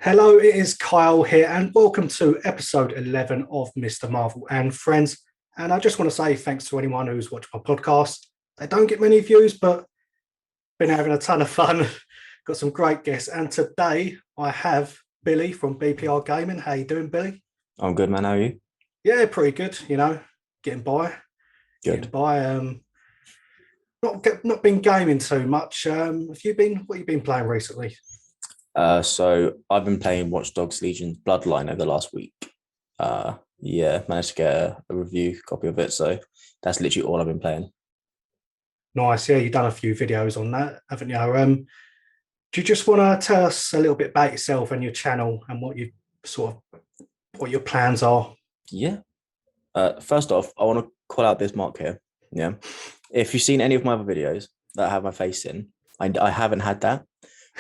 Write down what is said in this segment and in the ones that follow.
Hello, it is Kyle here, and welcome to episode 11 of Mr Marvell and Friends. And I just want to say thanks to anyone who's watched my podcast. They don't get many views, but been having a ton of fun. Got some great guests, and today I have Billy from BPR Gaming. How you doing, Billy? I'm good, man. How are you? Yeah, pretty good. Getting by, getting Good. by. Not been gaming too much. Have you been? What have you been playing recently? So I've been playing Watchdogs Legion's Bloodline over the last week. Yeah, managed to get a review copy of it. So that's literally all I've been playing. Nice. Yeah, you've done a few videos on that, haven't you? Do you just want to tell us a little bit about yourself and your channel and what your plans are? Yeah. First off, I want to call out this mark here. Yeah. If you've seen any of my other videos that I have my face in, I haven't had that.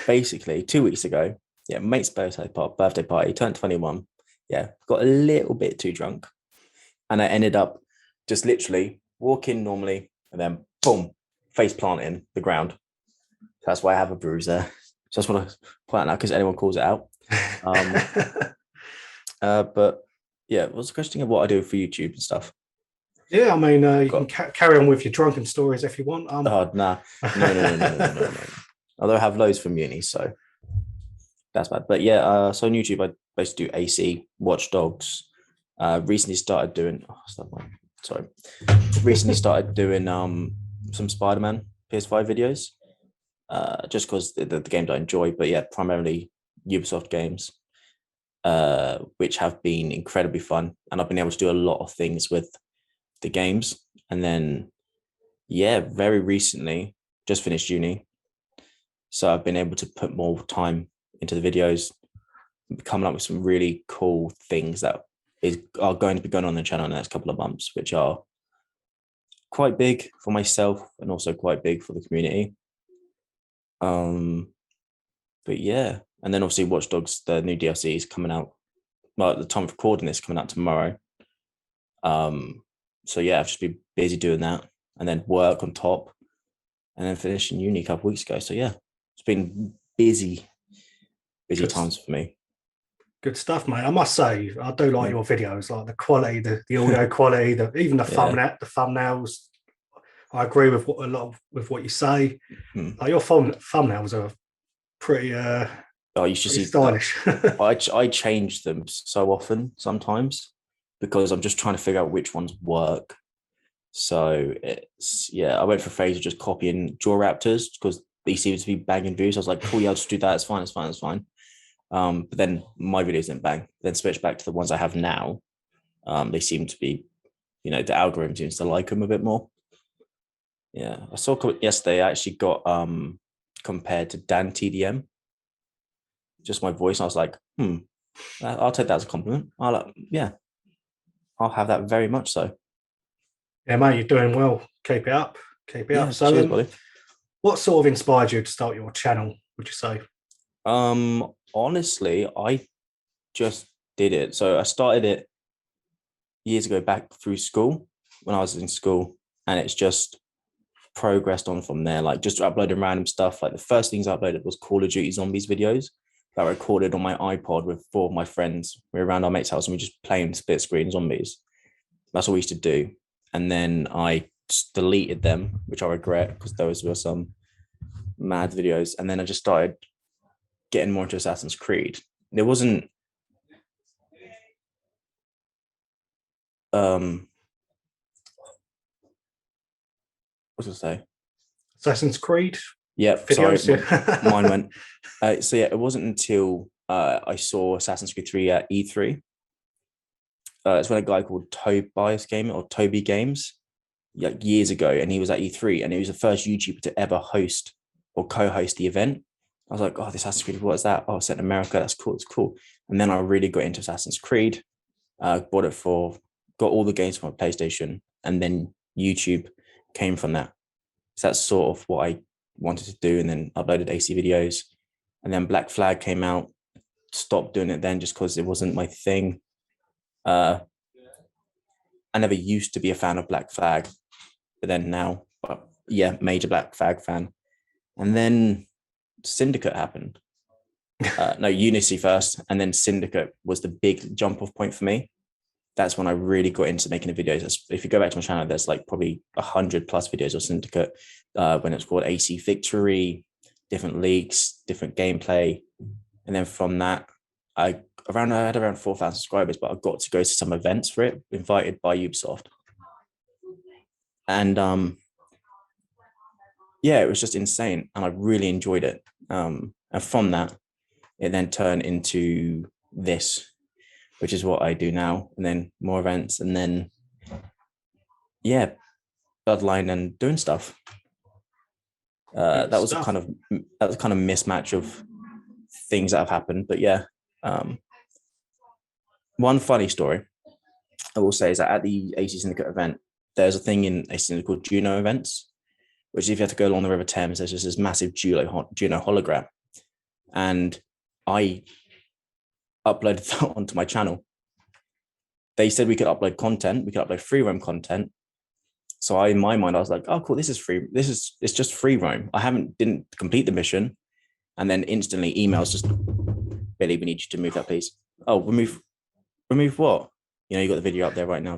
Basically, 2 weeks ago, yeah, mate's birthday party, turned 21. Yeah, got a little bit too drunk. And I ended up just literally walking normally and then boom, face planting the ground. That's why I have a bruise there. Just want to point out now because anyone calls it out. Um, but yeah, what's the question of what I do for YouTube and stuff? Yeah, I mean, you can Got carry on with your drunken stories if you want. oh nah, no. Although I have loads from uni, so that's bad. But yeah, so on YouTube I basically do AC, Watchdogs. Recently started doing sorry. Recently started doing some Spiderman PS5 videos. Just because the games I enjoy, but yeah, primarily Ubisoft games, which have been incredibly fun, and I've been able to do a lot of things with the games. And then, yeah, very recently, just finished uni, so I've been able to put more time into the videos, coming up with some really cool things that are going to be going on the channel in the next couple of months, which are quite big for myself and also quite big for the community. Um, but yeah, and then obviously Watch Dogs, the new DLC is coming out. Well, at the time of recording this, coming out tomorrow. So yeah, I've just been busy doing that, and then work on top, and then finishing uni a couple of weeks ago. So yeah, it's been busy good, times for me. good stuff, mate. I must say, I do like Yeah, your videos, like the quality, the audio quality, even yeah. the thumbnails. I agree with with what you say. Hmm. Like your thumbnails are pretty Oh, you should pretty see. stylish. I change them so often sometimes because I'm just trying to figure out which ones work. So it's yeah, I went for a phase of just copying Jaw Raptors because they seem to be banging views. I was like, cool, yeah, I'll just do that. It's fine, it's fine, it's fine. But then my videos didn't bang. Then switch back to the ones I have now. They seem to be, the algorithm seems to like them a bit more. Yeah, I saw yesterday. I actually got compared to Dan TDM. Just my voice. I was like, I'll take that as a compliment. Yeah, I'll have that very much so. Yeah, mate, you're doing well. Keep it up. Keep it up. Yeah, So, cheers, buddy. what sort of inspired you to start your channel? Would you say? Honestly, I just did it. So I started it years ago back through school when I was in school, and it's just progressed on from there. Like just uploading random stuff. Like the first things I uploaded was Call of Duty Zombies videos that I recorded on my iPod with four of my friends. We were around our mate's house and we just playing split screen zombies. That's what we used to do. And then I just deleted them, which I regret because those were some mad videos. And then I just started getting more into Assassin's Creed. There wasn't what was I say? Assassin's Creed Yep, sorry, videos, yeah. mine went. So yeah, it wasn't until I saw Assassin's Creed 3 at E3. It's when a guy called Tobias Gaming or Toby Games, like years ago, and he was at E3, and he was the first YouTuber to ever host or co-host the event. I was like, oh, this Assassin's Creed, what is that? Oh, it's set in America. That's cool. It's cool. And then I really got into Assassin's Creed. Bought it got all the games for my PlayStation, and then YouTube came from that. So that's sort of what I wanted to do, and then uploaded AC videos, and then Black Flag came out. Stopped doing it then just because it wasn't my thing. Uh, I never used to be a fan of Black Flag, but then now, but yeah, major Black Flag fan. And then Syndicate happened, No, Unity first, and then Syndicate was the big jump off point for me. That's when I really got into making the videos. If you go back to my channel, there's like probably 100 plus videos of Syndicate when it's called AC Victory, different leaks, different gameplay. And then from that, I had around 4,000 subscribers, but I got to go to some events for it, invited by Ubisoft. And yeah, it was just insane. And I really enjoyed it. And from that, it then turned into this, which is what I do now. And then more events. And then, yeah, Bloodline and doing stuff. That was a kind of mismatch of things that have happened. But yeah, one funny story I will say is that at the AC Syndicate event, there's a thing in AC Syndicate called Juno events, which if you have to go along the River Thames, there's just this massive Juno hologram. And I uploaded that onto my channel. They said we could upload content, we could upload free roam content. So in my mind, I was like, oh, cool, this is free. It's just free roam. Didn't complete the mission. And then instantly emails just, Billy, we need you to move that, please. Oh, remove what? You got the video up there right now.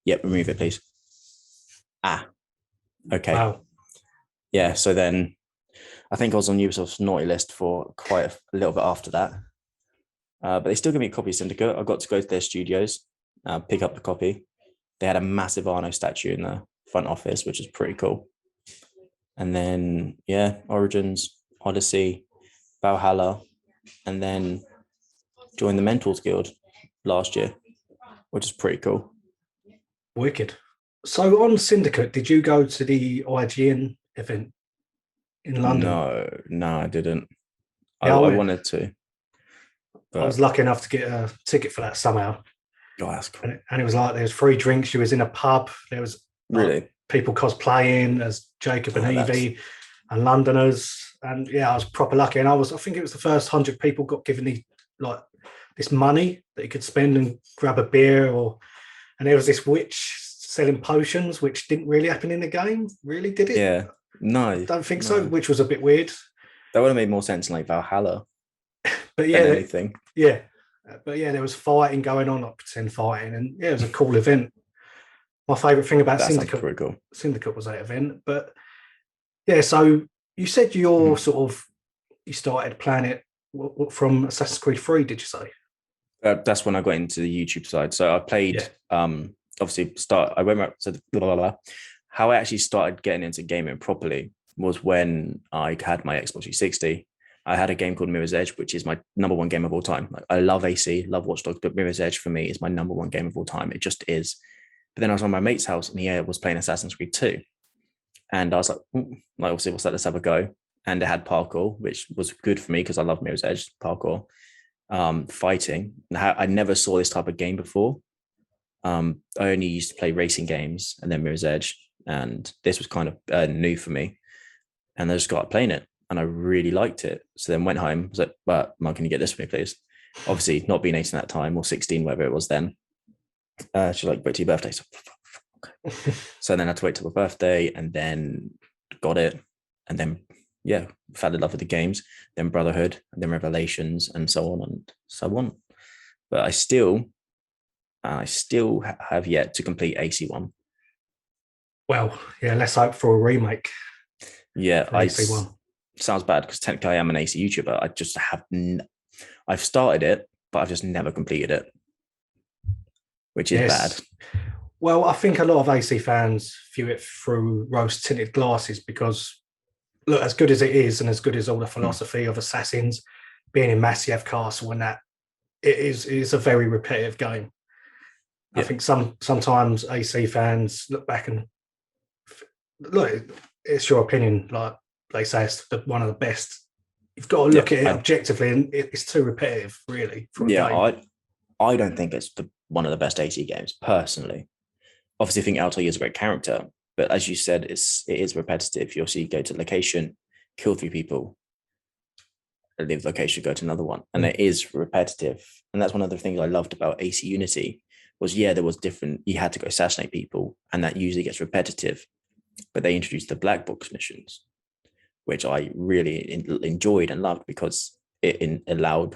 Yep, remove it, please. Okay. Wow. Yeah, so then I think I was on Ubisoft's naughty list for quite a little bit after that. But they still give me a copy of Syndicate. I got to go to their studios, pick up the copy. They had a massive Arno statue in the front office, which is pretty cool. And then, yeah, Origins, Odyssey, Valhalla, and then joined the Mentors Guild last year, which is pretty cool. Wicked. So on Syndicate, did you go to the IGN event in London? No, I didn't. Yeah, I wanted to. I was lucky enough to get a ticket for that somehow. Oh, that's cool. And it was like there was free drinks. You was in a pub. There was really people cosplaying as Jacob and Evie and Londoners. And yeah, I was proper lucky. And I think it was the first 100 people got given this money that you could spend and grab a beer and there was this witch selling potions, which didn't really happen in the game. Really, did it? Yeah. No. I don't think so, which was a bit weird. That would have made more sense in like Valhalla. But yeah, than anything. Yeah. But yeah, there was fighting going on, like pretend fighting, and yeah, it was a cool event. My favourite thing about Syndicate, cool. Syndicate was that event. But yeah, so you said you started playing it from Assassin's Creed 3, did you say? That's when I got into the YouTube side. So I played, obviously, how I actually started getting into gaming properly was when I had my Xbox 360. I had a game called Mirror's Edge, which is my number one game of all time. Like, I love AC, love Watchdogs, but Mirror's Edge for me is my number one game of all time. It just is. But then I was on my mate's house and he was playing Assassin's Creed 2. And I was like, obviously, let's have a go. And it had parkour, which was good for me because I love Mirror's Edge parkour. Fighting. I never saw this type of game before. I only used to play racing games and then Mirror's Edge. And this was kind of new for me. And I just got playing it. And I really liked it. So then went home. I was like, but Mum, can you get this for me, please? Obviously, not being 18 at that time or 16, whatever it was then. She's like, wait till your birthday. So then I had to wait till my birthday and then got it. And then, yeah, fell in love with the games, then Brotherhood, and then Revelations, and so on and so on. But I still have yet to complete AC1. Well, yeah, let's hope for a remake. Yeah, AC1. Sounds bad because technically I am an AC YouTuber. I just I've started it, but I've just never completed it, which is bad. Well, I think a lot of AC fans view it through rose-tinted glasses because, look, as good as it is and as good as all the philosophy of Assassins, being in Masyaf Castle and that, it is a very repetitive game. Yeah. I think sometimes AC fans look back and look, it's your opinion, like they say it's one of the best. You've got to look at it objectively, and it's too repetitive, really. I don't think it's one of the best AC games, personally. Obviously, I think Altoy is a great character, but as you said, it is repetitive. You also go to location, kill 3 people, leave the location, go to another one, and it is repetitive. And that's one of the things I loved about AC Unity was, there was different. You had to go assassinate people, and that usually gets repetitive. But they introduced the black box missions, which I really enjoyed and loved because it allowed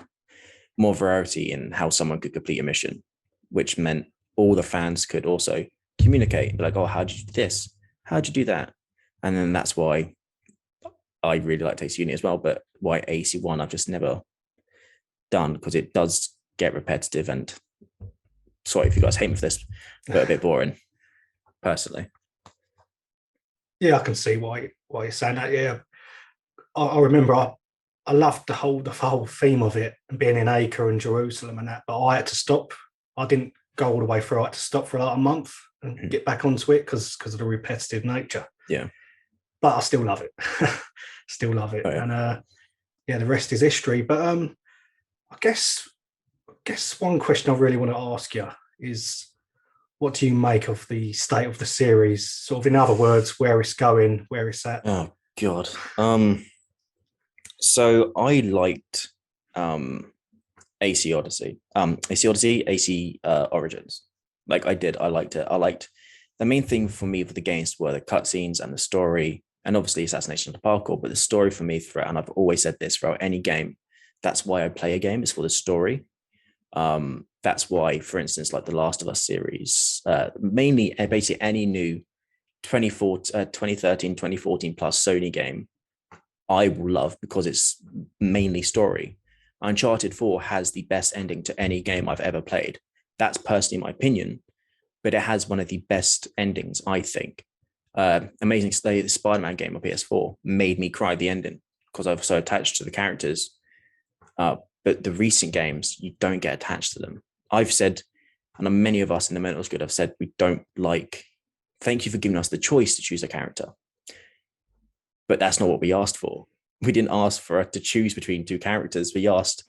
more variety in how someone could complete a mission, which meant all the fans could also communicate, like, oh, how'd you do this? How'd you do that? And then that's why I really like AC Unity as well, but why AC1 I've just never done, because it does get repetitive and, sorry if you guys hate me for this, but a bit boring, personally. Yeah, I can see why you're saying that. Yeah, I remember I loved the whole theme of it and being in Acre and Jerusalem and that, but I had to stop. I didn't go all the way through. I had to stop for like a month and get back onto it because of the repetitive nature. Yeah, but I still love it. Still love it. Oh, yeah. And yeah, the rest is history. But I guess one question I really want to ask you is, what do you make of the state of the series? Sort of, in other words, where it's going, where it's at. Oh God. So I liked AC Odyssey, AC Origins. Like I liked it. I liked the main thing for me for the games were the cutscenes and the story, and obviously Assassination of the Parkour. But the story for me throughout, and I've always said this throughout any game, that's why I play a game, is for the story. That's why, for instance, like the Last of Us series, mainly basically any new 2013, 2014 plus Sony game, I will love because it's mainly story. Uncharted 4 has the best ending to any game I've ever played. That's personally my opinion, but it has one of the best endings, I think. Amazing Stay, the Spider-Man game on PS4 made me cry at the ending because I was so attached to the characters. But the recent games, you don't get attached to them. I've said, and many of us in the Mental Good have said, we don't like, thank you for giving us the choice to choose a character. But that's not what we asked for. We didn't ask for us to choose between two characters. We asked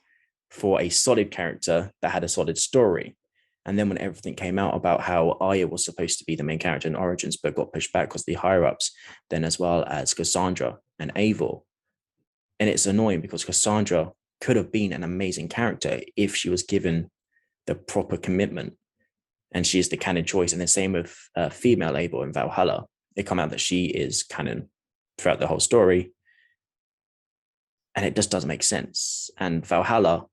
for a solid character that had a solid story. And then when everything came out about how Aya was supposed to be the main character in Origins, but got pushed back because the higher-ups, then as well as Cassandra and Eivor. And it's annoying because Cassandra could have been an amazing character if she was given the proper commitment. And she is the canon choice. And the same with female Eivor in Valhalla. It come out that she is canon throughout the whole story. And it just doesn't make sense. And Valhalla,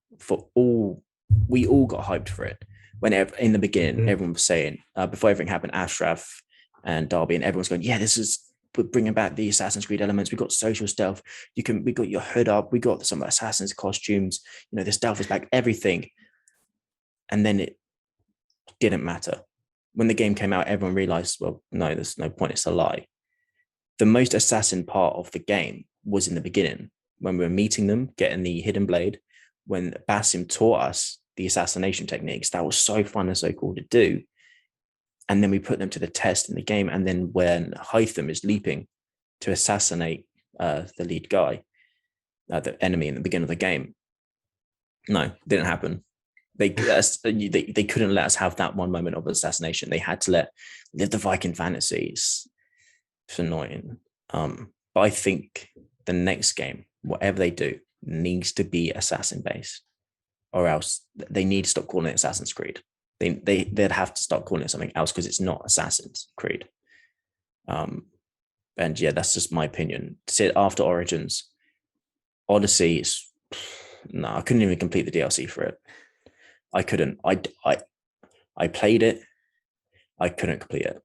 we all got hyped for it. When in the beginning, everyone was saying, before everything happened, Ashraf and Darby, and everyone's going, yeah, we're bringing back the Assassin's Creed elements. We got social stealth. We got your hood up. We got some Assassin's costumes. The stealth is back, everything. And then it didn't matter. When the game came out, everyone realized, well, no, there's no point. It's a lie. The most assassin part of the game was in the beginning, when we were meeting them, getting the hidden blade, when Basim taught us the assassination techniques. That was so fun and so cool to do. And then we put them to the test in the game. And then when Hytham is leaping to assassinate the lead guy, the enemy in the beginning of the game, no, didn't happen. They couldn't let us have that one moment of assassination. They had to live the Viking fantasies. It's annoying. But I think the next game, whatever they do, needs to be assassin based, or else they need to stop calling it Assassin's Creed. They'd have to start calling it something else because it's not Assassin's Creed. And yeah, that's just my opinion. After Origins, Odyssey is no, I couldn't even complete the DLC for it. I couldn't. I played it. I couldn't complete it.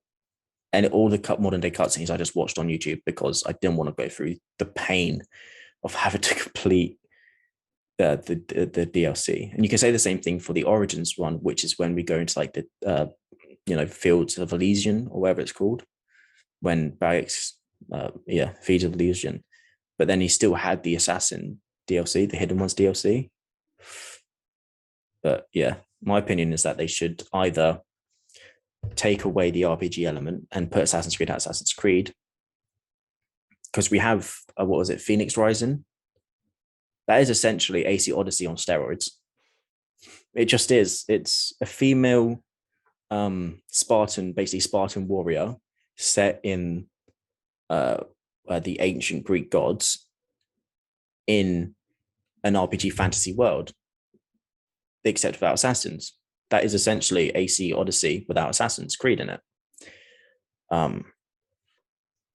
And all the modern day cutscenes I just watched on YouTube because I didn't want to go through the pain of having to complete the DLC. And you can say the same thing for the Origins one, which is when we go into like the Fields of Elysian or whatever it's called, when Barracks Fields of Elysian. But then he still had the Assassin DLC, the Hidden Ones DLC. But yeah, my opinion is that they should either take away the RPG element and put Assassin's Creed at Assassin's Creed, because we have Phoenix Rising. That is essentially AC Odyssey on steroids. It just is. It's a female Spartan warrior set in the ancient Greek gods in an RPG fantasy world, except without assassins. That is essentially AC Odyssey without Assassin's Creed in it.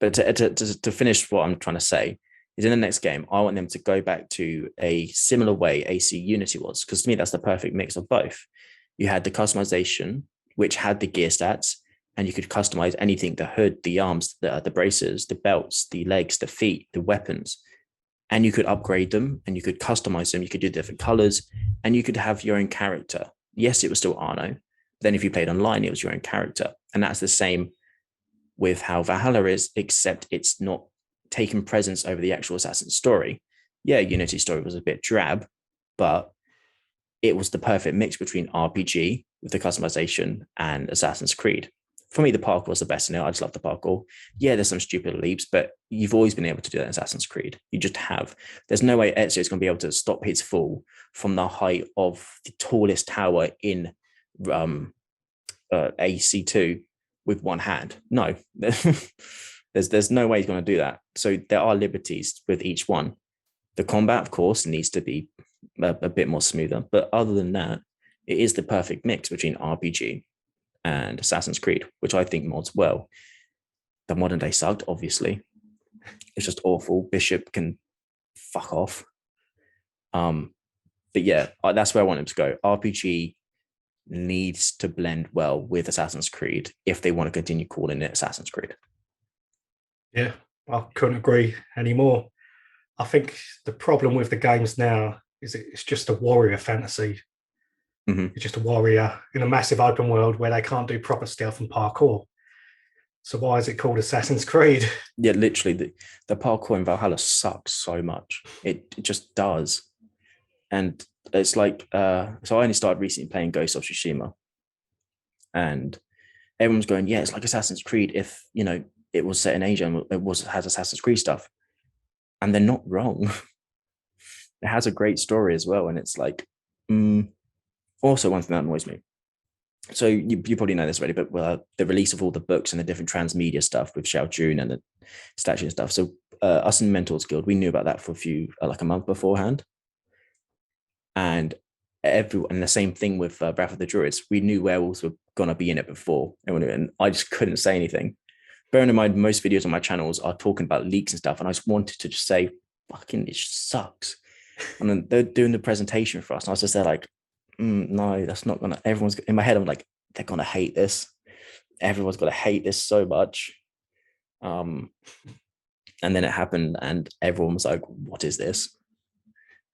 But to finish what I'm trying to say, is in the next game, I want them to go back to a similar way AC Unity was, because to me, that's the perfect mix of both. You had the customization, which had the gear stats, and you could customize anything: the hood, the arms, the braces, the belts, the legs, the feet, the weapons, and you could upgrade them and you could customize them. You could do different colors and you could have your own character. Yes, it was still Arno. But then if you played online, it was your own character. And that's the same with how Valhalla is, except it's not taking presence over the actual Assassin's story. Yeah, Unity story was a bit drab, but it was the perfect mix between RPG with the customization and Assassin's Creed. For me, the parkour was the best in it. I just love the parkour. Yeah, there's some stupid leaps, but you've always been able to do that in Assassin's Creed. You just have. There's no way Ezio is going to be able to stop his fall from the height of the tallest tower in AC2 with one hand. No, there's no way he's going to do that. So there are liberties with each one. The combat, of course, needs to be a bit more smoother. But other than that, it is the perfect mix between RPG and Assassin's Creed, which I think mods well. The modern day sucked, obviously. It's just awful. Bishop can fuck off. But yeah, that's where I want him to go. RPG needs to blend well with Assassin's Creed if they want to continue calling it Assassin's Creed. Yeah, I couldn't agree anymore. I think the problem with the games now is it's just a warrior fantasy. Mm-hmm. You're just a warrior in a massive open world where they can't do proper stealth and parkour. So why is it called Assassin's Creed? Yeah, literally, the parkour in Valhalla sucks so much. It just does. And it's like, so I only started recently playing Ghost of Tsushima. And everyone's going, yeah, it's like Assassin's Creed if, it was set in Asia and has Assassin's Creed stuff. And they're not wrong. It has a great story as well. And it's like, also one thing that annoys me. So you probably know this already, but the release of all the books and the different transmedia stuff with Xiao Jun and the statue and stuff. So us in Mentors Guild, we knew about that for a month beforehand. And the same thing with Wrath of the Druids. We knew werewolves were going to be in it before. And I just couldn't say anything. Bearing in mind, most videos on my channels are talking about leaks and stuff. And I just wanted to just say, fucking, it sucks. And then they're doing the presentation for us. And I was just there like, no, that's not gonna. Everyone's in my head. I'm like, they're gonna hate this. Everyone's gonna hate this so much. And then it happened, and everyone was like, "What is this?"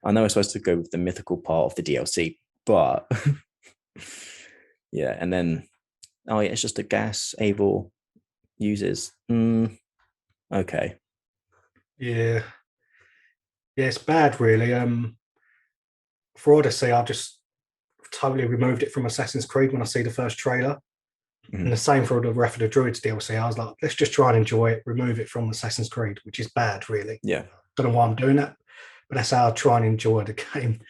I know we're supposed to go with the mythical part of the DLC, but yeah. And then, yeah, it's just a gas Eivor uses. Okay. Yeah, it's bad, really. For Odyssey, I just totally removed it from Assassin's Creed when I see the first trailer. Mm-hmm. And the same for the Wrath of the Druids DLC. I was like, let's just try and enjoy it, remove it from Assassin's Creed, which is bad, really. Yeah. Don't know why I'm doing that, but that's how I try and enjoy the game.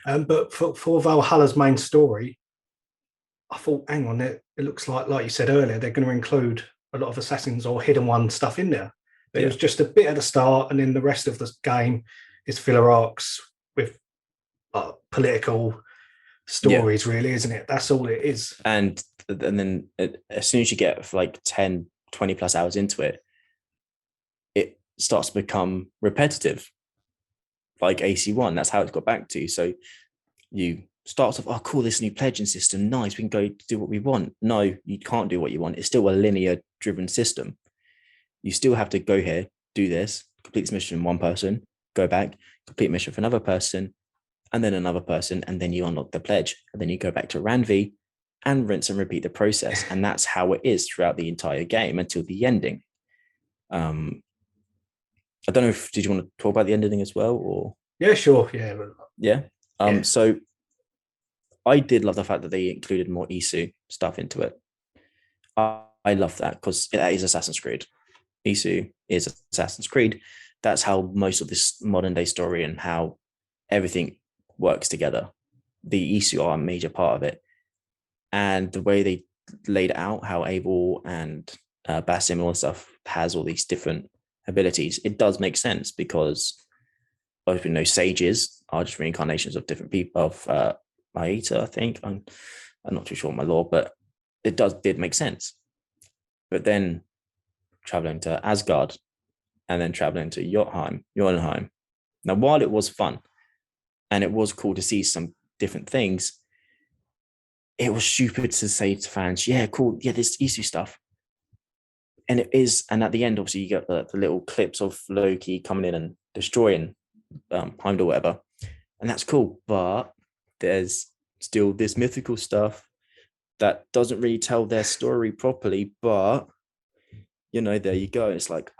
But for Valhalla's main story, I thought, hang on, it looks like you said earlier, they're going to include a lot of Assassins or Hidden One stuff in there. It was just a bit at the start, and then the rest of the game is filler arcs with political stories, really, isn't it? That's all it is. And then as soon as you get like 10, 20 plus hours into it, it starts to become repetitive, like AC1. That's how it's got back to. So you start off, oh, cool, this new pledging system, nice, we can go do what we want. No, you can't do what you want. It's still a linear driven system. You still have to go here, do this, complete this mission, one person, go back, complete mission for another person, and then another person, and then you unlock the pledge, and then you go back to Ranvi and rinse and repeat the process. And that's how it is throughout the entire game until the ending. I don't know did you want to talk about the ending as well, or? Yeah, sure. Yeah. So I did love the fact that they included more Isu stuff into it. I love that because that is Assassin's Creed. Isu is Assassin's Creed. That's how most of this modern day story and how everything works together. The Isu are a major part of it. And the way they laid it out, how Eivor and Basim and all stuff has all these different abilities, it does make sense because we know sages are just reincarnations of different people, of Maita, I think. I'm not too sure my lore, but it did make sense. But then traveling to Asgard, and then traveling to Jotunheim. Now, while it was fun and it was cool to see some different things, it was stupid to say to fans, yeah, cool, yeah, this easy stuff. And it is, and at the end, obviously, you get the little clips of Loki coming in and destroying Heimdall or whatever. And that's cool. But there's still this mythical stuff that doesn't really tell their story properly. But, there you go. It's like,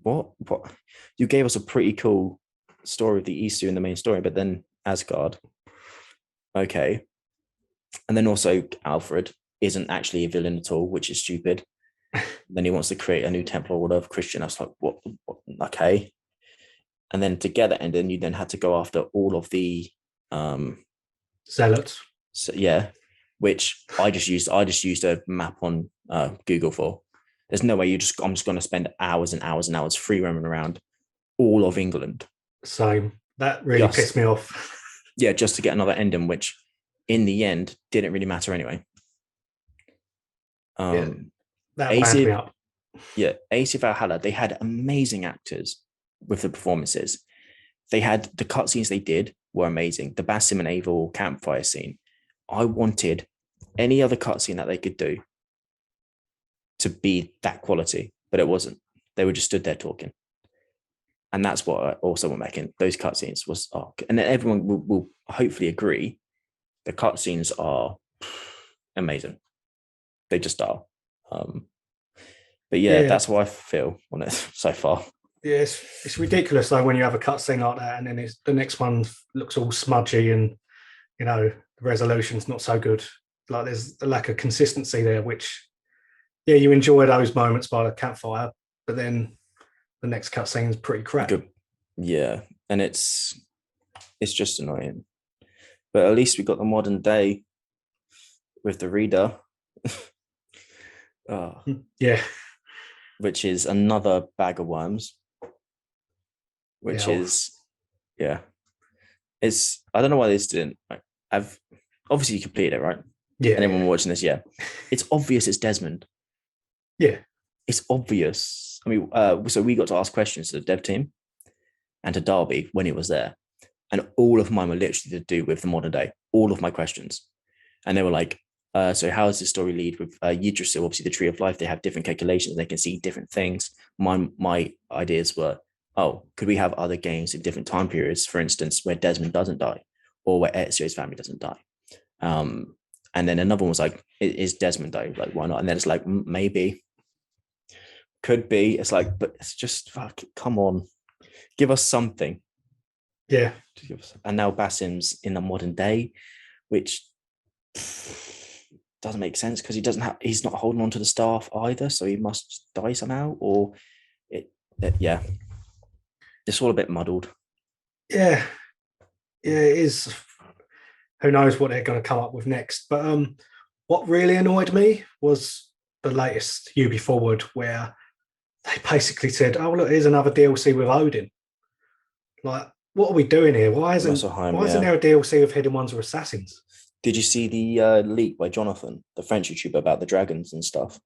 what? You gave us a pretty cool story of the Easter in the main story, but then Asgard. Okay. And then also Alfred isn't actually a villain at all, which is stupid. Then he wants to create a new temple or whatever Christian. I was like, what? Okay. And then together, and then you then had to go after all of the zealots. So, yeah, which I just used a map on Google for. There's no way I'm just going to spend hours and hours and hours free roaming around all of England. Same. That really pissed me off. Yeah, just to get another ending, which in the end didn't really matter anyway. That wound me up. Yeah, AC Valhalla, they had amazing actors with the performances. They had the cutscenes they did were amazing. The Basim and Avil campfire scene. I wanted any other cutscene that they could do to be that quality, but it wasn't. They were just stood there talking. And that's what I also want making those cutscenes was, and then everyone will hopefully agree the cutscenes are amazing. They just are. But yeah, that's how I feel on it so far. Yeah, it's ridiculous though when you have a cutscene like that and then the next one looks all smudgy and the resolution's not so good. Like there's a lack of consistency there, which you enjoy those moments by the campfire, but then the next cutscene is pretty crap. Good. Yeah, and it's just annoying. But at least we got the modern day with the reader. Yeah. Which is another bag of worms. Which is, it's, I don't know why this didn't. I've obviously completed it, right? Yeah. Anyone watching this, it's obvious it's Desmond. Yeah, it's obvious. I mean, so we got to ask questions to the dev team and to Darby when he was there, and all of mine were literally to do with the modern day. All of my questions, and they were like, "So how does this story lead with Yggdrasil? Obviously, the Tree of Life. They have different calculations. They can see different things." My ideas were, could we have other games in different time periods, for instance, where Desmond doesn't die, or where Ezio's family doesn't die? And then another one was like, "Is Desmond die? Like, why not?" And then it's like, maybe, could be. It's like, but it's just come on, give us something. Yeah. And now Basim's in the modern day, which doesn't make sense because he's not holding on to the staff either, so he must die somehow, or it's all a bit muddled. Yeah, it is. Who knows what they're going to come up with next? But what really annoyed me was the latest UB Forward, where they basically said, "Oh look, here's another DLC with Odin." Like, what are we doing here? Why isn't there a DLC of Hidden Ones or Assassins? Did you see the leak by Jonathan, the French YouTuber, about the dragons and stuff?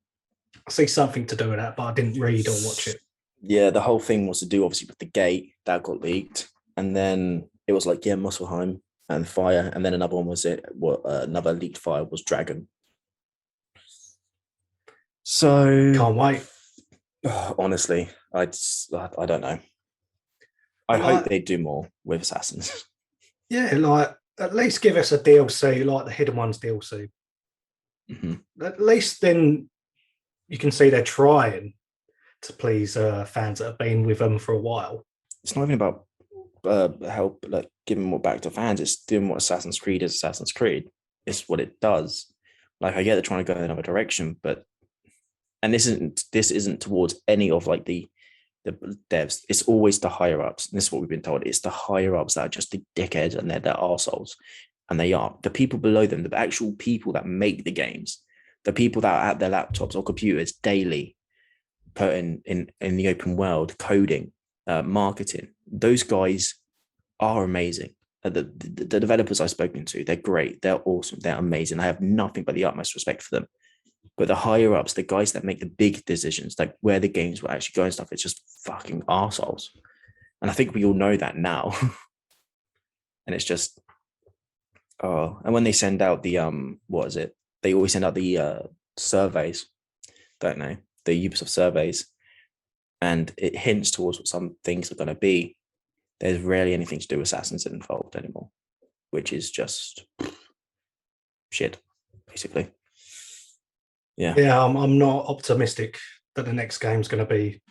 I see something to do with that, but I didn't read or watch it. Yeah, the whole thing was to do obviously with the gate that got leaked, and then it was like Muspelheim and fire, and then another one was another leaked fire was dragon. So can't wait. Honestly, I don't know. I hope they do more with Assassins. Yeah, like at least give us a DLC like the Hidden Ones DLC. Mm-hmm. At least then you can see they're trying to please fans that have been with them for a while. It's not even about help, like giving more back to fans. It's doing what Assassin's Creed is. Assassin's Creed. It's what it does. Like, I get they're trying to go in another direction, but this isn't towards any of like the devs. It's always the higher ups. And this is what we've been told. It's the higher ups that are just the dickheads, and they're arseholes. And they are. The people below them, the actual people that make the games, the people that are at their laptops or computers daily, putting in the open world, coding, marketing, those guys are amazing. The developers I've spoken to, they're great. They're awesome. They're amazing. I have nothing but the utmost respect for them. But the higher ups, the guys that make the big decisions, like where the games will actually go and stuff, it's just fucking arseholes. And I think we all know that now. And it's just, oh, and when they send out the what is it? They always send out the surveys, don't they? The Ubisoft surveys, and it hints towards what some things are going to be. There's rarely anything to do with Assassins involved anymore, which is just shit, basically. Yeah. Yeah, I'm not optimistic that the next game's going to be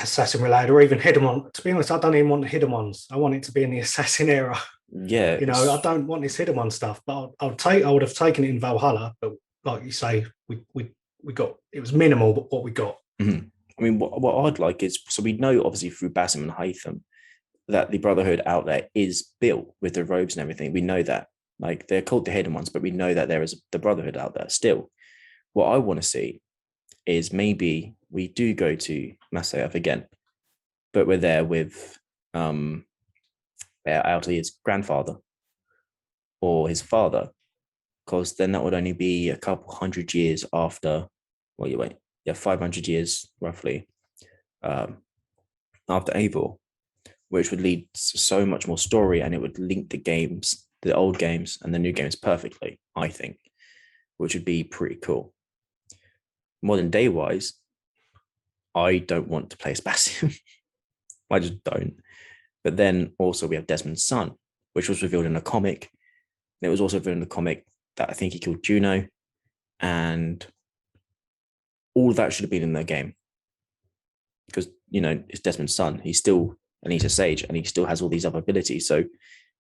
Assassin related or even hidden one. To be honest, I don't even want the hidden ones. I want it to be in the Assassin era. Yeah. You know, I don't want this hidden one stuff, but I would have taken it in Valhalla, but like you say, we got it was minimal, but what we got. Mm-hmm. I mean, what I'd like is, so we know obviously through Basim and Hytham that the Brotherhood out there is built with the robes and everything. We know that. Like, they're called the hidden ones, but we know that there is the Brotherhood out there still. What I want to see is maybe we do go to Masyaf again, but we're there with either his grandfather or his father, because then that would only be a couple hundred years after, 500 years roughly after Eivor, which would lead to so much more story, and it would link the games, the old games and the new games perfectly, I think, which would be pretty cool. Modern day wise, I don't want to play as Basim. I just don't. But then also we have Desmond's son, which was revealed in a comic. And it was also revealed in the comic that I think he killed Juno, and all of that should have been in their game, because, you know, it's Desmond's son. He's still, and he's a sage, and he still has all these other abilities. So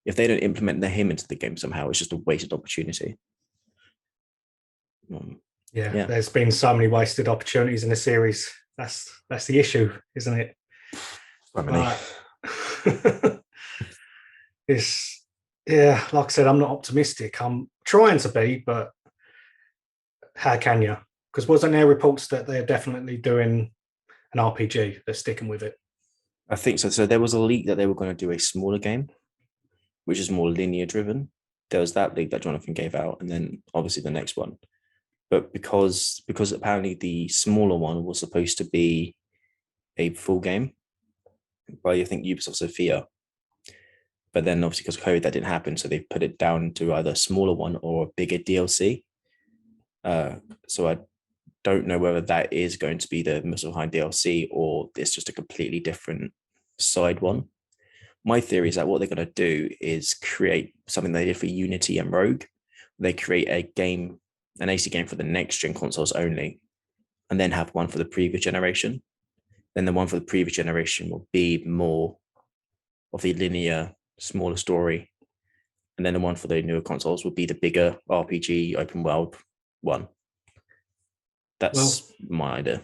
if they don't implement him into the game somehow, it's just a wasted opportunity. Yeah, there's been so many wasted opportunities in the series. That's the issue, isn't it? It's, yeah, like I said, I'm not optimistic. I'm trying to be, but how can you? Because wasn't there reports that they're definitely doing an RPG? They're sticking with it. I think so. So there was a leak that they were going to do a smaller game, which is more linear driven. There was that leak that Jonathan gave out, and then obviously the next one. But because apparently the smaller one was supposed to be a full game by, I think, Ubisoft Sophia, but then obviously because of COVID that didn't happen, so they put it down to either a smaller one or a bigger DLC. So I don't know whether that is going to be the Muspelheim DLC or it's just a completely different side one. My theory is that what they're going to do is create something they did for Unity and Rogue. They create a game, an AC game for the next gen consoles only, and then have one for the previous generation. Then the one for the previous generation will be more of the linear, smaller story. And then the one for the newer consoles will be the bigger RPG open world one. That's my idea.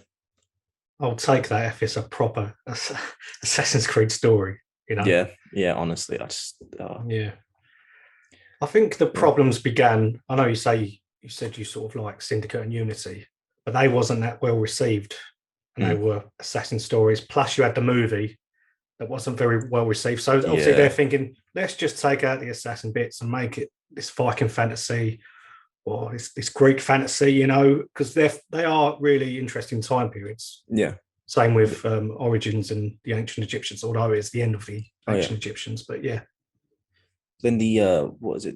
I'll take that if it's a proper Assassin's Creed story, you know? Yeah, honestly, I just... Yeah. I think the problems began, I know you said you sort of like Syndicate and Unity, but they wasn't that well received, and they were Assassin stories. Plus you had the movie that wasn't very well received. So obviously they're thinking, let's just take out the Assassin bits and make it this Viking fantasy or this Greek fantasy, you know, because they are really interesting time periods. Yeah. Same with Origins and the ancient Egyptians, although it's the end of the ancient Egyptians, but yeah. Then the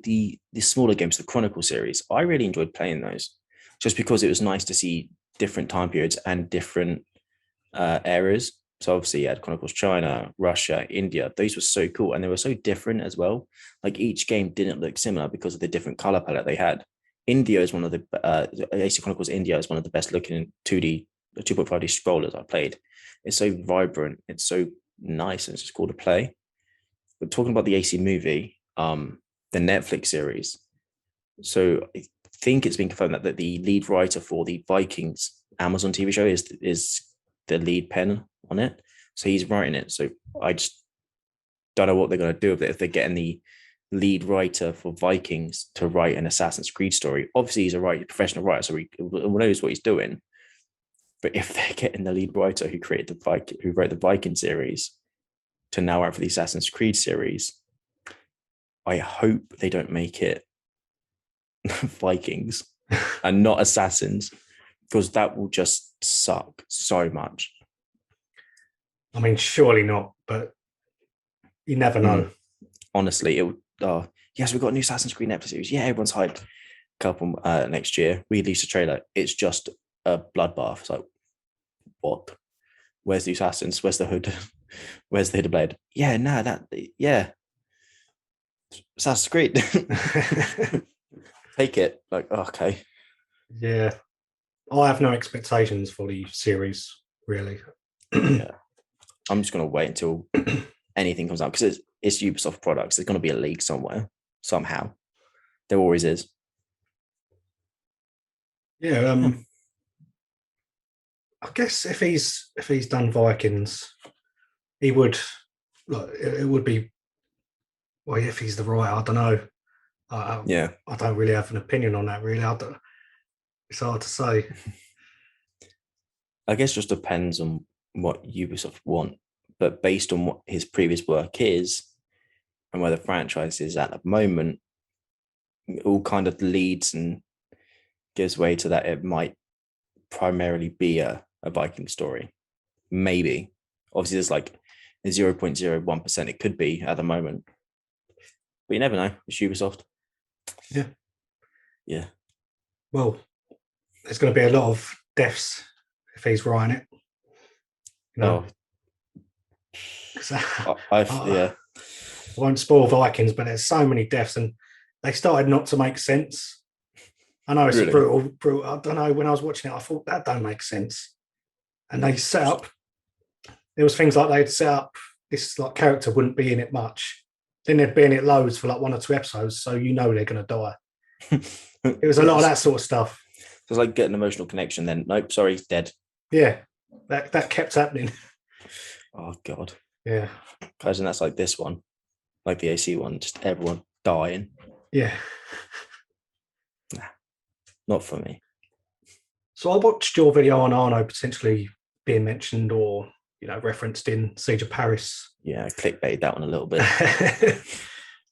the smaller games, the Chronicle series, I really enjoyed playing those, just because it was nice to see different time periods and different eras. So obviously you had Chronicles China, Russia, India. Those were so cool, and they were so different as well. Like each game didn't look similar because of the different color palette they had. India is one of the AC Chronicles India is one of the best looking 2D 2.5D scrollers I played. It's so vibrant, it's so nice, and it's just cool to play. But talking about the AC movie, the Netflix series. So I think it's been confirmed that the lead writer for the Vikings Amazon TV show is the lead pen on it. So he's writing it. So I just don't know what they're going to do with it if they're getting the lead writer for Vikings to write an Assassin's Creed story. Obviously, he's a professional writer, so he knows what he's doing. But if they're getting the lead writer who wrote the Viking series to now write for the Assassin's Creed series, I hope they don't make it Vikings, and not assassins, because that will just suck so much. I mean, surely not, but you never know. Honestly, it would. Yes, we've got a new Assassin's Creed Netflix series. Yeah, everyone's hyped. Couple next year, we released a trailer. It's just a bloodbath. It's like, what? Where's the assassins? Where's the hood? Where's the hidden blade? Yeah, Assassin's Creed. Take it. Like, okay. Yeah. I have no expectations for the series, really. Yeah. I'm just gonna wait until anything comes out, because it's Ubisoft products. There's gonna be a leak somewhere, somehow. There always is. Yeah, I guess if he's done Vikings, he would. Like, it would be. Well, if he's the writer, I don't know. Yeah. I don't really have an opinion on that. Really, it's hard to say. I guess it just depends on what Ubisoft want, but based on what his previous work is and where the franchise is at the moment, it all kind of leads and gives way to that it might primarily be a Viking story. Maybe. Obviously, there's like 0.01% it could be at the moment. But you never know. It's Ubisoft. Yeah. Yeah. Well, there's going to be a lot of deaths if he's writing it. You know? Yeah. I won't spoil Vikings, but there's so many deaths, and they started not to make sense. I know it's Really? brutal. I don't know. When I was watching it, I thought that don't make sense. And they set up. There was things like they'd set up this like character wouldn't be in it much. Then they'd be in it loads for like 1 or 2 episodes, so you know they're going to die. It was a lot of that sort of stuff. It's like get an emotional connection. Then nope, sorry, he's dead. Yeah, that kept happening. Oh god. Yeah. Guys, and that's like this one, like the AC one, just everyone dying. Yeah. Nah, not for me. So I watched your video on Arno potentially being mentioned or referenced in Siege of Paris. Yeah, I clickbaited that one a little bit.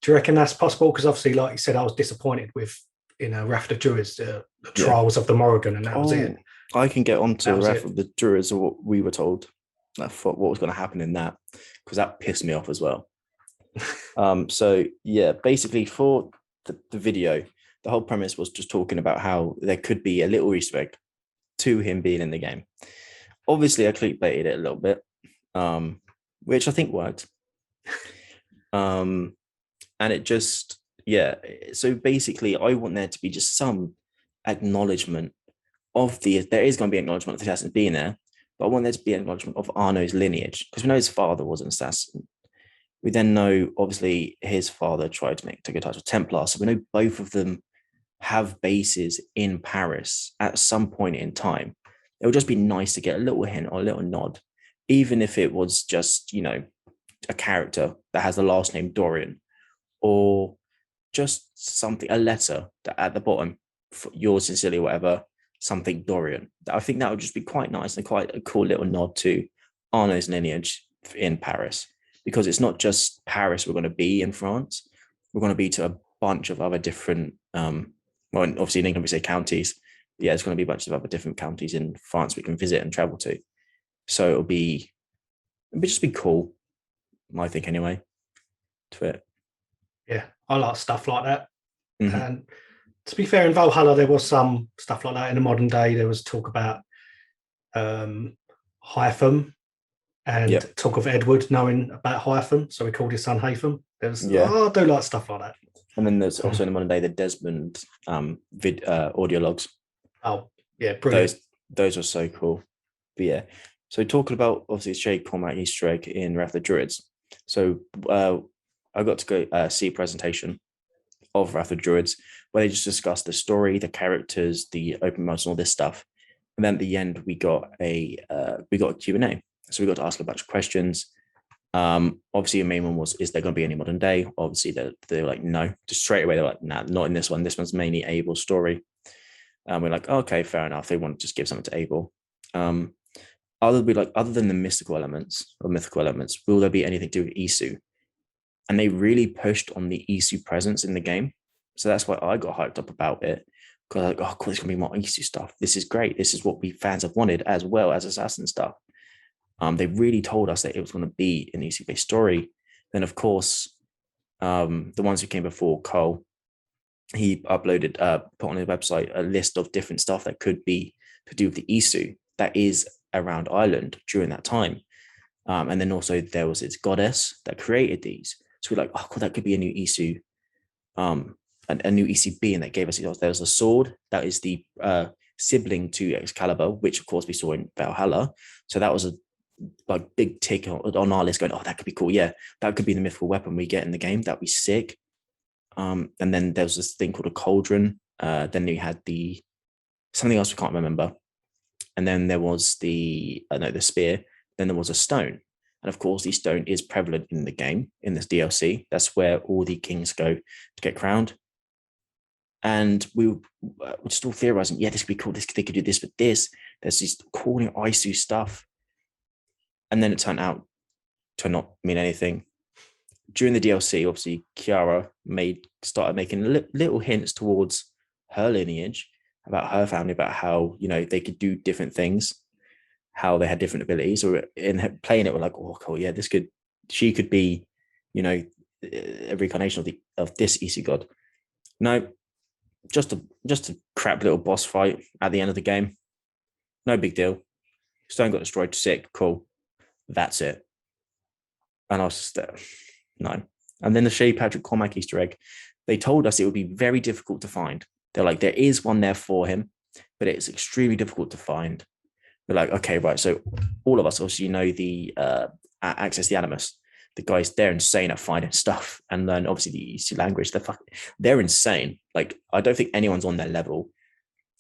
Do you reckon that's possible? Because obviously, like you said, I was disappointed with Wrath of the Druids, the Trials of the Morrigan, and that was it. I can get on to Wrath of the Druids, or what we were told. I thought what was going to happen in that, because that pissed me off as well. So yeah, basically for the video, the whole premise was just talking about how there could be a little Easter egg to him being in the game. Obviously, I clickbaited it a little bit, which I think worked. And it just, yeah. So basically, I want there to be just some acknowledgement of there is going to be acknowledgement of the assassin being there, but I want there to be an acknowledgement of Arno's lineage, because we know his father was an assassin. We then know, obviously, his father tried to take a title of Templar, so we know both of them have bases in Paris at some point in time. It would just be nice to get a little hint or a little nod, even if it was just, a character that has the last name Dorian, or just something, a letter that at the bottom, for yours sincerely, whatever, something Dorian. I think that would just be quite nice and quite a cool little nod to Arno's lineage in Paris, because it's not just Paris we're going to be in France. We're going to be to a bunch of other different, well, obviously in England we say counties. Yeah, there's going to be a bunch of other different counties in France we can visit and travel to. So it'll just be cool, I think, anyway, to it. Yeah, I like stuff like that. Mm-hmm. And to be fair, in Valhalla, there was some stuff like that. In the modern day, there was talk about Hytham and talk of Edward knowing about Hytham, so he called his son Haytham. I do like stuff like that. And then there's also in the modern day the Desmond audio logs. Oh, yeah, brilliant. Those are so cool. But yeah, so talking about, obviously, Shay Cormac Easter egg in Wrath of the Druids. So I got to go see a presentation of Wrath of the Druids where they just discussed the story, the characters, the open modes, and all this stuff. And then at the end, we got a Q&A. So we got to ask a bunch of questions. Obviously, the main one was, is there going to be any modern day? Obviously, they're like, no. Just straight away, they're like, nah, not in this one. This one's mainly Abel's story. We're like, okay, fair enough. They want to just give something to Abel. Other than the mystical elements or mythical elements, will there be anything to do with Isu? And they really pushed on the Isu presence in the game. So that's why I got hyped up about it. because like, oh, cool, there's gonna be more Isu stuff. This is great. This is what we fans have wanted, as well as assassin stuff. They really told us that it was going to be an Isu-based story. Then, of course, the ones who came before, Cole, he uploaded, put on his website a list of different stuff that could be to do with the Isu that is around Ireland during that time. And then also there was its goddess that created these. So we're like, oh, cool, that could be a new Isu, a new ECB, and that gave us, there was a sword that is the sibling to Excalibur, which of course we saw in Valhalla. So that was a like big tick on our list going, oh, that could be cool. Yeah, that could be the mythical weapon we get in the game. That'd be sick. And then there was this thing called a cauldron. Then we had something else we can't remember. And then there was the spear. Then there was a stone. And of course, the stone is prevalent in the game, in this DLC. That's where all the kings go to get crowned. And we were just all theorizing, yeah, this could be cool. They could do this with this. There's this cool new Isu stuff. And then it turned out to not mean anything. During the DLC, obviously, Kiara started making little hints towards her lineage, about her family, about how, they could do different things, how they had different abilities. Or in playing it, we're like, oh, cool, yeah, she could be, a reincarnation of this Isu god. No, just a crap little boss fight at the end of the game. No big deal. Stone got destroyed. Sick, cool. That's it. And I was just there. No. And then the Shay Patrick Cormac Easter egg, they told us it would be very difficult to find. They're like, there is one there for him, but it's extremely difficult to find. We're like, okay, right. So all of us, obviously, the Access the Animus, the guys, they're insane at finding stuff. And then obviously the EC language, they're insane. Like, I don't think anyone's on their level.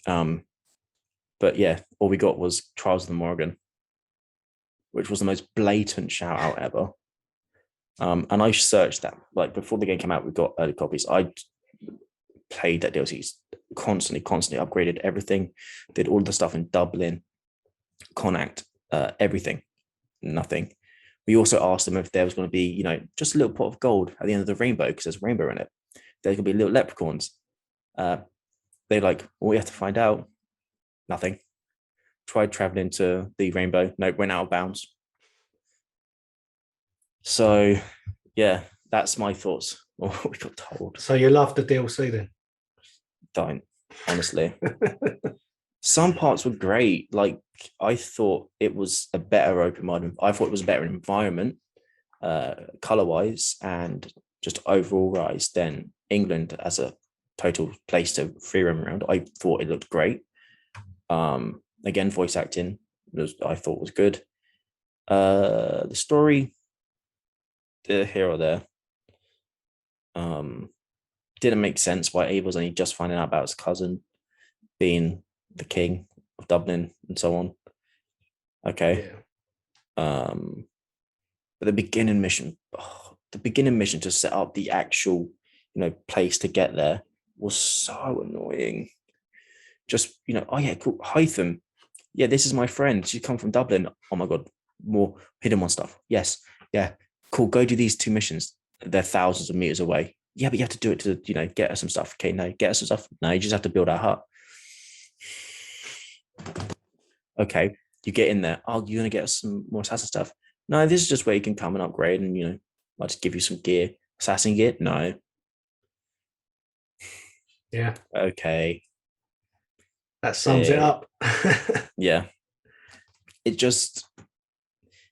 But yeah, all we got was Trials of the Morrigan, which was the most blatant shout out ever. And I searched that, like, before the game came out, we got early copies. I played that DLC constantly upgraded everything, did all the stuff in Dublin, Connacht, everything, nothing. We also asked them if there was going to be, just a little pot of gold at the end of the rainbow, because there's a rainbow in it. There's going to be little leprechauns. They're like, well, we have to find out. Nothing. Tried traveling to the rainbow. Nope, went out of bounds. So, yeah, that's my thoughts on what we got told. So you love the DLC then? Don't, honestly. Some parts were great. Like, I thought it was a better open mind. I thought it was a better environment, color-wise, and just overall wise than England as a total place to free roam around. I thought it looked great. Again, voice acting I thought was good. The story, here or there, didn't make sense why Abel's only just finding out about his cousin being the king of Dublin and so on. Okay. Yeah. But the beginning mission to set up the actual, place to get there was so annoying. Just, oh yeah, cool. Hytham. Yeah, this is my friend. She come from Dublin. Oh my God, more hidden one stuff. Yes. Yeah. Cool. Go do these 2 missions. They're thousands of meters away. Yeah, but you have to do it to, get us some stuff. Okay, no, get us some stuff. No, you just have to build our hut. Okay, you get in there. Oh, you're going to get us some more assassin stuff. No, this is just where you can come and upgrade and, I'll just give you some gear. Assassin gear? No. Yeah. Okay. That sums it up. Yeah. It's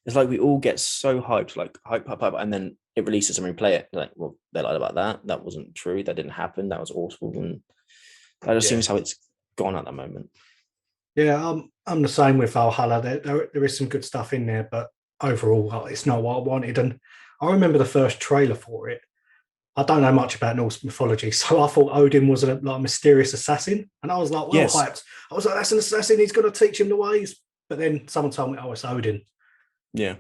like we all get so hyped, like hype, and then it releases and we play it. Like, well, they lied about that. That wasn't true. That didn't happen. That was awful. And that just seems how it's gone at the moment. Yeah, I'm the same with Valhalla. There is some good stuff in there, but overall, it's not what I wanted. And I remember the first trailer for it. I don't know much about Norse mythology, so I thought Odin was a mysterious assassin, and I was like, well, hyped. I was like, that's an assassin. He's going to teach him the ways. But then someone told me, oh, it's Odin. Yeah.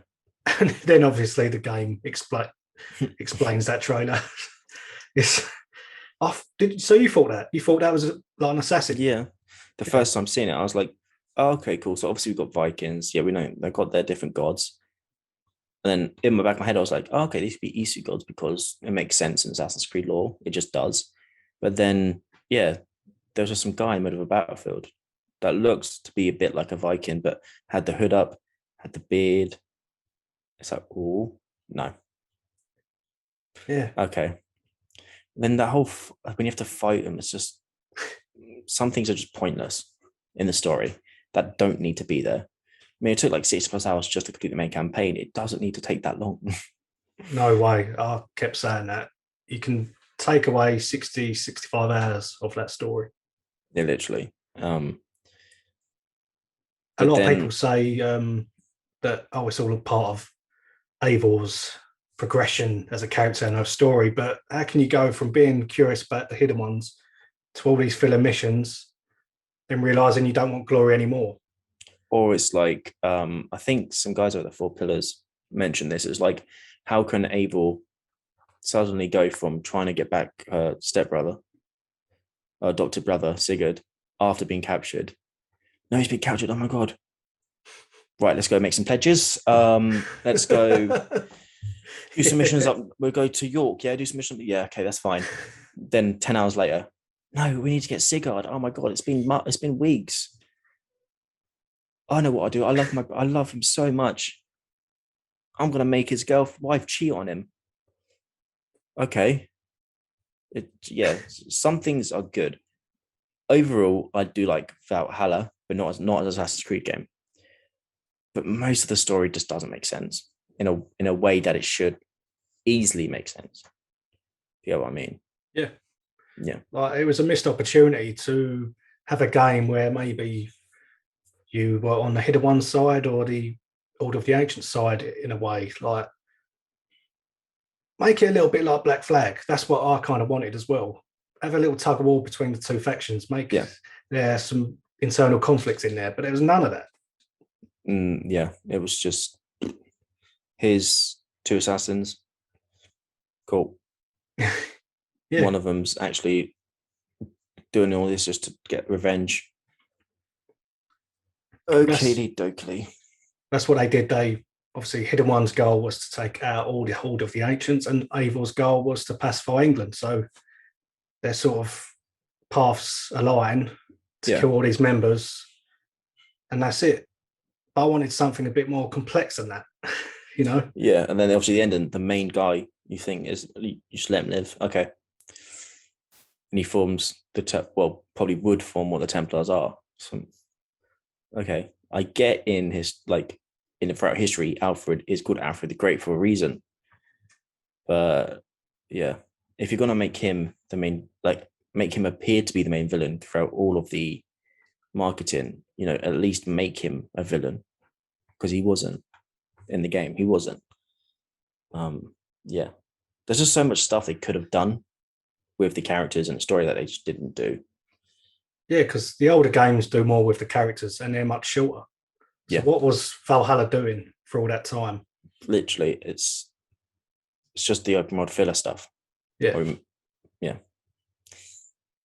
And then obviously the game explains that trailer. So you thought that? You thought that was like an assassin? Yeah. The first time seeing it, I was like, oh, okay, cool. So obviously we've got Vikings. Yeah, we know they've got their different gods. And then in the back of my head, I was like, oh, okay, these would be Isu gods because it makes sense in Assassin's Creed lore. It just does. But then, yeah, there's just some guy in the middle of a battlefield that looks to be a bit like a Viking, but had the hood up, had the beard. It's like, oh, no. Yeah. Okay. Then that whole, when you have to fight him, it's just, some things are just pointless in the story that don't need to be there. I mean, it took like 60+ hours just to complete the main campaign. It doesn't need to take that long. No way. I kept saying that. You can take away 60, 65 hours of that story. Yeah, literally. A lot of people say that, it's all a part of Eivor's progression as a character and her story, but how can you go from being curious about the hidden ones to all these filler missions and realizing you don't want glory anymore? Or it's like, I think some guys over the Four Pillars mentioned this. It's like, how can Eivor suddenly go from trying to get back her stepbrother, adopted brother, Sigurd, after being captured? No, he's been captured. Oh my God. Right, let's go make some pledges. Let's go do some missions up. We'll go to York. Yeah, do some missions. Yeah, okay, that's fine. Then 10 hours later, no, we need to get Sigurd. Oh my God, it's been weeks. I know what I do. I love him so much. I'm gonna make his wife cheat on him. Okay. Some things are good. Overall, I do like Valhalla, but not as Assassin's Creed game. But most of the story just doesn't make sense in a way that it should easily make sense. You know what I mean? Yeah. Yeah. Like, it was a missed opportunity to have a game where maybe you were on the hidden one side or the Order of the Ancient side in a way. Like, make it a little bit like Black Flag. That's what I kind of wanted as well. Have a little tug of war between the two factions. There's some internal conflicts in there, but there was none of that. It was just his two assassins. Cool. Yeah. One of them's actually doing all this just to get revenge. Oakley dokley. That's what they did. They obviously, Hidden One's goal was to take out all the Horde of the Ancients, and Eivor's goal was to pacify England. So their sort of paths align to kill all these members, and that's it. But I wanted something a bit more complex than that, you know? Yeah, and then obviously the end, the main guy you think is, you just let him live. Okay. And he forms probably would form what the Templars are. So, okay. I get in his, throughout history, Alfred is called Alfred the Great for a reason. But yeah, if you're going to make him the main, make him appear to be the main villain throughout all of the marketing, at least make him a villain, because he wasn't in the game. He wasn't. Yeah. There's just so much stuff they could have done with the characters and the story that they just didn't do. Yeah, because the older games do more with the characters and they're much shorter. So what was Valhalla doing for all that time? Literally, it's just the open world filler stuff. Yeah.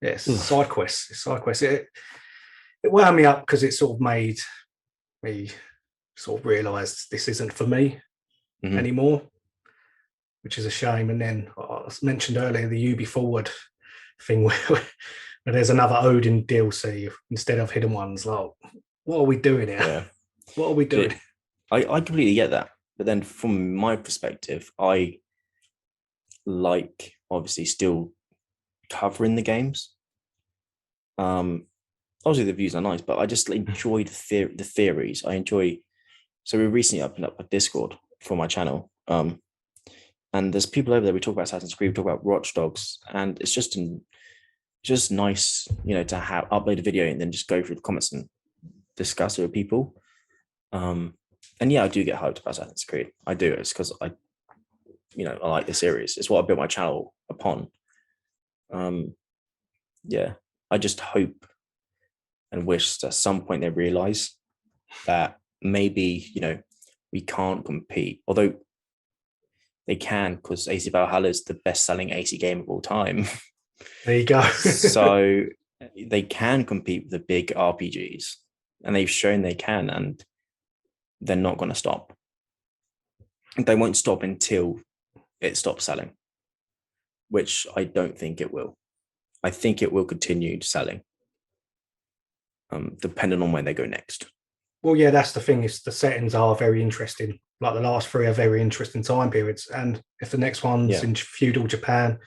Yes, side quests. It wound me up because it sort of made me sort of realise this isn't for me anymore, which is a shame. And then I mentioned earlier the UB Forward thing where there's another Odin DLC instead of Hidden Ones. Like, what are we doing here? Yeah. What are we doing? I completely get that. But then from my perspective, I like obviously still covering the games. Obviously the views are nice, but I just enjoy the theories. So we recently opened up a Discord for my channel. And there's people over there. We talk about Assassin's Creed, we talk about Watchdogs, and it's just nice, to have upload a video and then just go through the comments and discuss it with people. And yeah, I do get hyped about Assassin's Creed. I do. It's because I like the series. It's what I built my channel upon. Yeah, I just hope and wish that at some point they realize that maybe, we can't compete, although they can, because AC Valhalla is the best-selling AC game of all time. There you go. So they can compete with the big RPGs, and they've shown they can, and they're not going to stop. They won't stop until it stops selling, which I don't think it will. I think it will continue selling. depending on when they go next. Well, yeah, that's the thing. Is the settings are very interesting. Like the last three are very interesting time periods, and if the next one's in feudal Japan,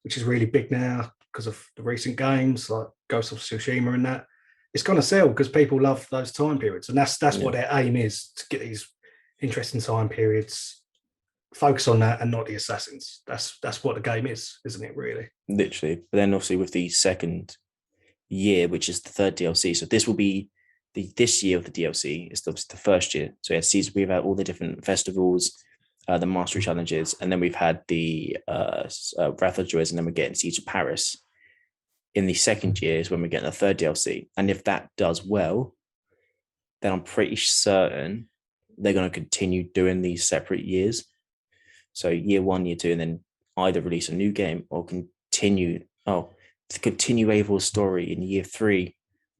which is really big now because of the recent games like Ghost of Tsushima and that, it's going to sell because people love those time periods, and that's what their aim is, to get these interesting time periods. Focus on that and not the assassins. That's what the game is, isn't it? Really, literally. But then obviously with the second year, which is the third DLC, so this will be this year of the DLC. It's obviously the first year. So we've had all the different festivals, the mastery challenges, and then we've had the Wrath of Druids, and then we're getting Siege of Paris. In the second year is when we're getting the third DLC, and if that does well, then I'm pretty certain they're going to continue doing these separate years. So year 1, year 2, and then either release a new game or continue Avel's story in year 3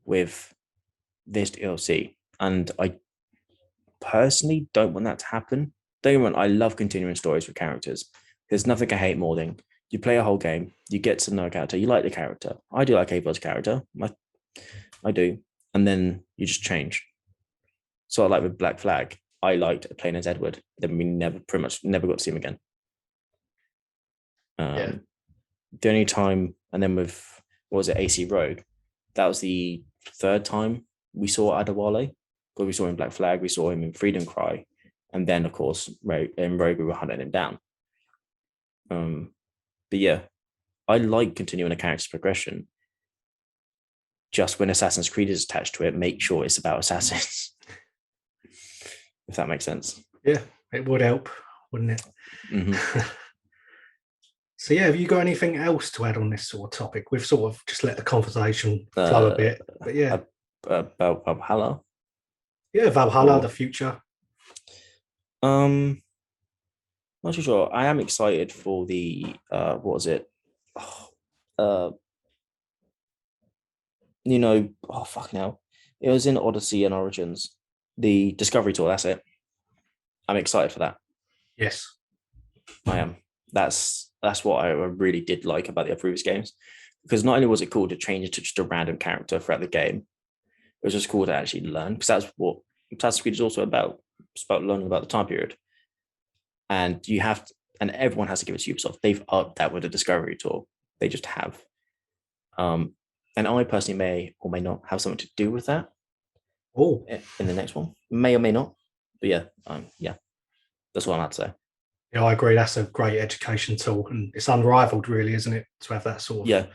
with this DLC. And I personally don't want that to happen. Don't get me wrong, I love continuing stories with characters. There's nothing I hate more than you play a whole game, you get to know a character, you like the character. I do like Avel's character. I do. And then you just change. So like with Black Flag, I liked playing as Edward. Then we pretty much never got to see him again. The only time, and then with, what was it, AC Rogue, that was the third time we saw Adewale. Because we saw him in Black Flag, we saw him in Freedom Cry, and then of course in Rogue we were hunting him down. But yeah, I like continuing a character's progression. Just when Assassin's Creed is attached to it, make sure it's about assassins. If that makes sense. Yeah, it would help, wouldn't it? Mm-hmm. So yeah, have you got anything else to add on this sort of topic? We've sort of just let the conversation flow a bit, but yeah. About Valhalla? Yeah, Valhalla, the future. Not too sure. I am excited for the what was it? Fucking hell. It was in Odyssey and Origins. The Discovery Tour, that's it. I'm excited for that. Yes. I am. That's what I really did like about the previous games. Because not only was it cool to change it to just a random character throughout the game, it was just cool to actually learn. Because that's what Assassin's Creed is also about. It's about learning about the time period. And and everyone has to give it to Ubisoft. They've upped that with the Discovery Tour. They just have. And I personally may or may not have something to do with that. Oh, in the next one, may or may not, but yeah, that's what I'm about to say. Yeah, I agree. That's a great education tool, and it's unrivaled, really, isn't it? To have that sort of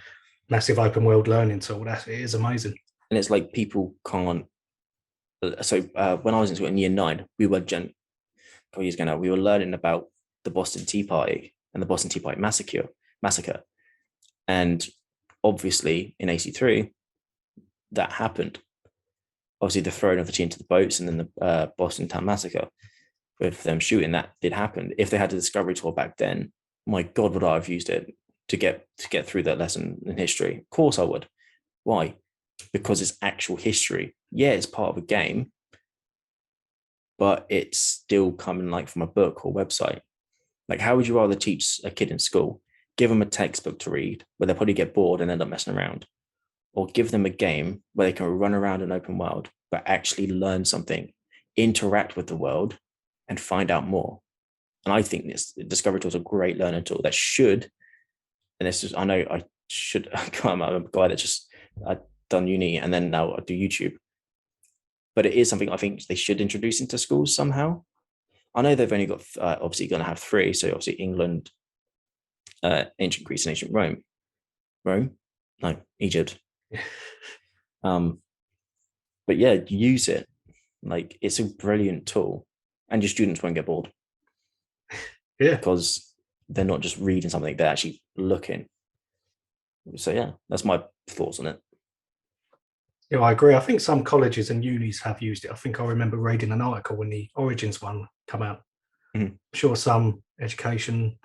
massive open world learning tool. It is amazing. And it's like people can't. So when I was in year 9, we were we were learning about the Boston Tea Party and the Boston Tea Party massacre, and obviously in AC3 that happened. Obviously, the throwing of the tea into the boats, and then the Boston Town Massacre, with them shooting, that did happen. If they had the Discovery Tour back then, my God, would I have used it to get through that lesson in history? Of course I would. Why? Because it's actual history. Yeah, it's part of a game, but it's still coming like from a book or website. Like, how would you rather teach a kid in school? Give them a textbook to read, where they'll probably get bored and end up messing around. Or give them a game where they can run around an open world, but actually learn something, interact with the world, and find out more. And I think this Discovery Tool is a great learning tool that should, and this is, I know I should, I'm a guy that just done uni and then now I do YouTube. But it is something I think they should introduce into schools somehow. I know they've only got, obviously going to have 3. So obviously England, ancient Greece and ancient Rome. No, Egypt. But yeah, use it. Like, it's a brilliant tool, and your students won't get bored. Yeah, because they're not just reading something, they're actually looking. So yeah, that's my thoughts on it. Yeah, I agree. I think some colleges and unis have used it. I think I remember reading an article when the Origins one come out. Mm-hmm. I'm sure some educational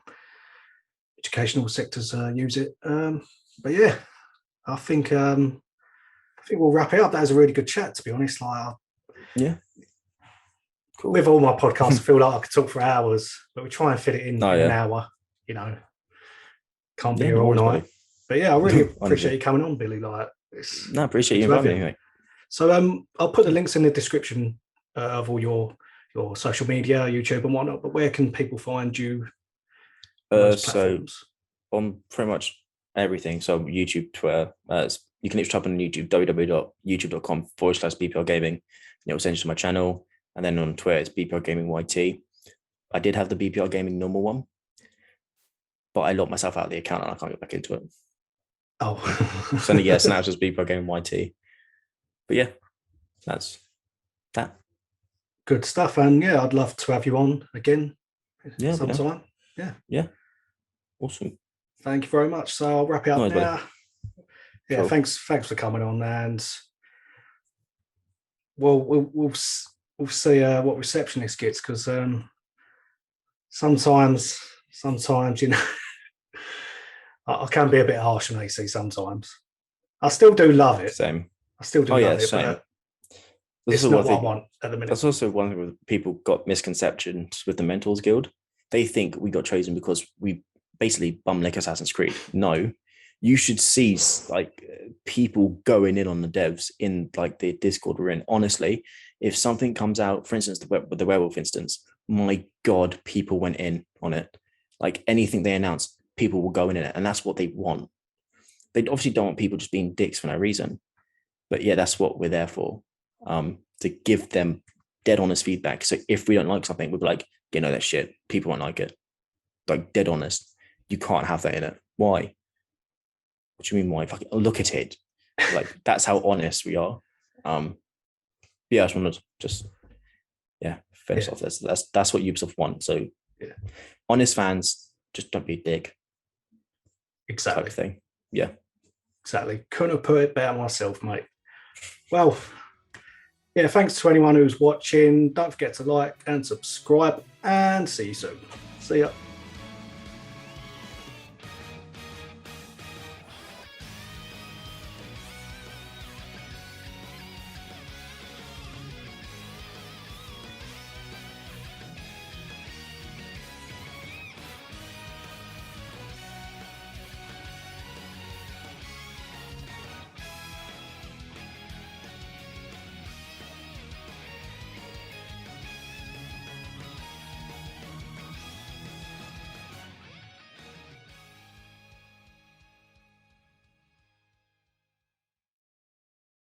sectors use it. But yeah, I think we'll wrap it up. That was a really good chat, to be honest. Yeah. Cool. With all my podcasts, I feel like I could talk for hours, but we try and fit it in an hour. Can't be here all night. Buddy. But yeah, I really appreciate you coming on, Billy. I appreciate you inviting me. So I'll put the links in the description of all your social media, YouTube and whatnot. But where can people find you on those platforms? On pretty much everything. So YouTube, Twitter. You can literally type on YouTube www.youtube.com/BPR Gaming, and it will send you to my channel. And then on Twitter, it's BPR Gaming YT. I did have the BPR Gaming normal one, but I locked myself out of the account and I can't get back into it. Oh, so now it's just BPR Gaming YT. But yeah, that's that. Good stuff. And yeah, I'd love to have you on again sometime. Yeah. Awesome. Thank you very much. So I'll wrap it up now. Buddy. Yeah, cool. Thanks for coming on, and we'll see what reception this gets, because sometimes you know I can be a bit harsh on AC sometimes. I still do love it. Same. I still do love it, same. But it's not what I want at the minute. That's also one thing where people got misconceptions with the Mentors Guild. They think we got chosen because we basically bum like Assassin's Creed. No, you should see like people going in on the devs in like the Discord we're in. Honestly, if something comes out, for instance, with the werewolf instance, my God, people went in on it. Like anything they announced, people will go in it, and that's what they want. They obviously don't want people just being dicks for no reason. But yeah, that's what we're there for. To give them dead honest feedback. So if we don't like something, we'll be like, you know, that shit, people won't like it. Like dead honest. You can't have that in it. Why? What do you mean why? Fucking look at it. Like that's how honest we are. Yeah, I just want to finish off this. That's what Ubisoft want. So honest fans, just don't be a dick. Exactly. Type thing. Yeah. Exactly. Couldn't have put it better myself, mate. Well, yeah, thanks to anyone who's watching. Don't forget to like and subscribe, and see you soon. See ya.